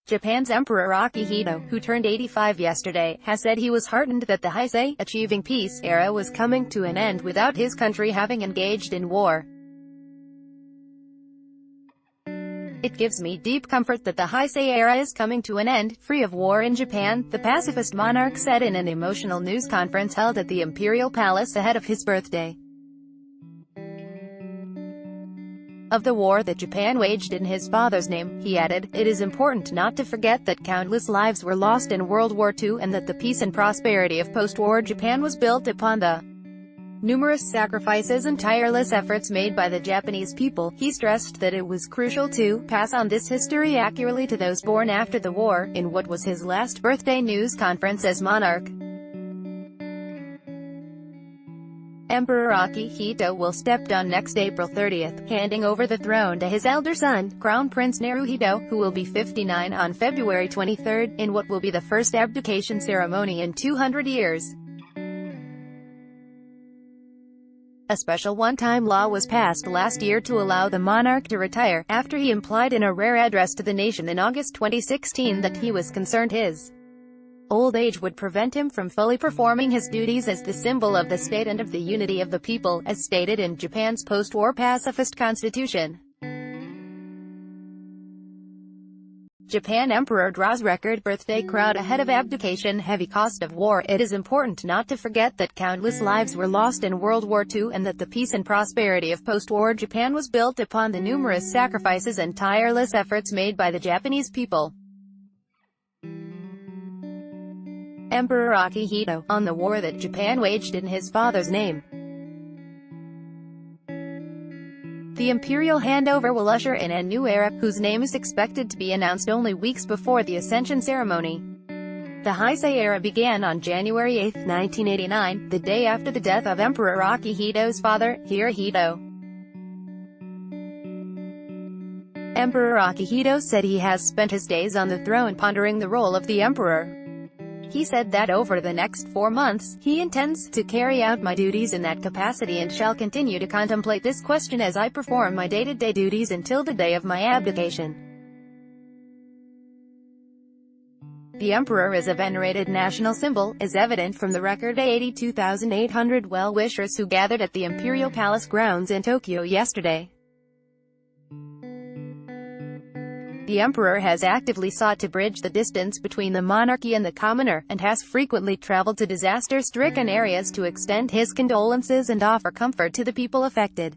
Japan's Emperor Akihito, who turned 85 yesterday, has said he was heartened that the Heisei, achieving peace, era was coming to an end without his country having engaged in war. It gives me deep comfort that the Heisei era is coming to an end, free of war in Japan, the pacifist monarch said in an emotional news conference held at the Imperial Palace ahead of his birthday. Of the war that Japan waged in his father's name, he added, "It is important not to forget that countless lives were lost in World War II and that the peace and prosperity of post-war Japan was built upon the numerous sacrifices and tireless efforts made by the Japanese people." He stressed that it was crucial to pass on this history accurately to those born after the war, in what was his last birthday news conference as monarch. Emperor Akihito will step down next April 30th, handing over the throne to his elder son, Crown Prince Naruhito, who will be 59 on February 23, in what will be the first abdication ceremony in 200 years. A special one-time law was passed last year to allow the monarch to retire, after he implied in a rare address to the nation in August 2016 that he was concerned his old age would prevent him from fully performing his duties as the symbol of the state and of the unity of the people, as stated in Japan's post-war pacifist constitution. Japan Emperor draws record birthday crowd ahead of abdication. Heavy cost of war. It is important not to forget that countless lives were lost in World War II and that the peace and prosperity of post-war Japan was built upon the numerous sacrifices and tireless efforts made by the Japanese people. Emperor Akihito, on the war that Japan waged in his father's name. The imperial handover will usher in a new era, whose name is expected to be announced only weeks before the Ascension ceremony. The Heisei era began on January 8, 1989, the day after the death of Emperor Akihito's father, Hirohito. Emperor Akihito said he has spent his days on the throne pondering the role of the emperor. He said that over the next 4 months, he intends to carry out my duties in that capacity and shall continue to contemplate this question as I perform my day-to-day duties until the day of my abdication. The emperor is a venerated national symbol, as evident from the record 82,800 well-wishers who gathered at the Imperial Palace grounds in Tokyo yesterday. The emperor has actively sought to bridge the distance between the monarchy and the commoner, and has frequently traveled to disaster-stricken areas to extend his condolences and offer comfort to the people affected.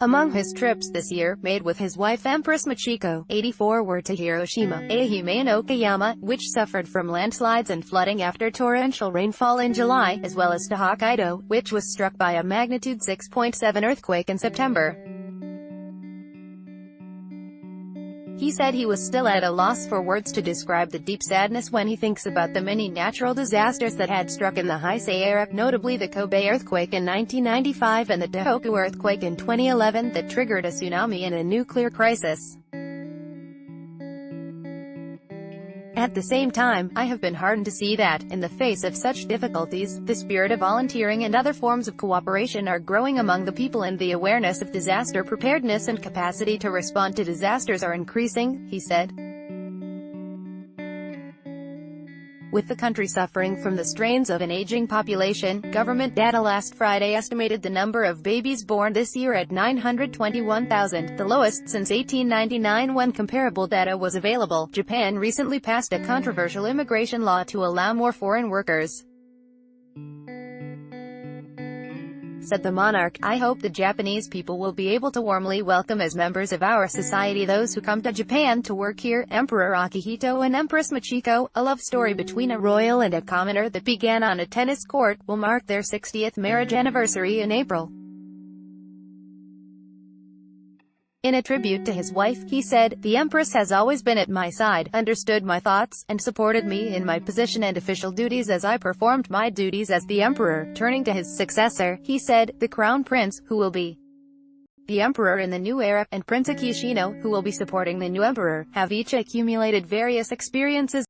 Among his trips this year, made with his wife Empress Michiko, 84, were to Hiroshima, Ehime and Okayama, which suffered from landslides and flooding after torrential rainfall in July, as well as to Hokkaido, which was struck by a magnitude 6.7 earthquake in September. He said he was still at a loss for words to describe the deep sadness when he thinks about the many natural disasters that had struck in the Heisei era, notably the Kobe earthquake in 1995 and the Tohoku earthquake in 2011 that triggered a tsunami and a nuclear crisis. At the same time, I have been heartened to see that, in the face of such difficulties, the spirit of volunteering and other forms of cooperation are growing among the people and the awareness of disaster preparedness and capacity to respond to disasters are increasing, he said. With the country suffering from the strains of an aging population, government data last Friday estimated the number of babies born this year at 921,000, the lowest since 1899 when comparable data was available. Japan recently passed a controversial immigration law to allow more foreign workers. Said the monarch, "I hope the Japanese people will be able to warmly welcome as members of our society those who come to Japan to work here." Emperor Akihito and Empress Michiko, a love story between a royal and a commoner that began on a tennis court, will mark their 60th marriage anniversary in April. In a tribute to his wife, he said, "The Empress has always been at my side, understood my thoughts, and supported me in my position and official duties as I performed my duties as the Emperor." Turning to his successor, he said, "The Crown Prince, who will be the Emperor in the new era, and Prince Akihito, who will be supporting the new Emperor, have each accumulated various experiences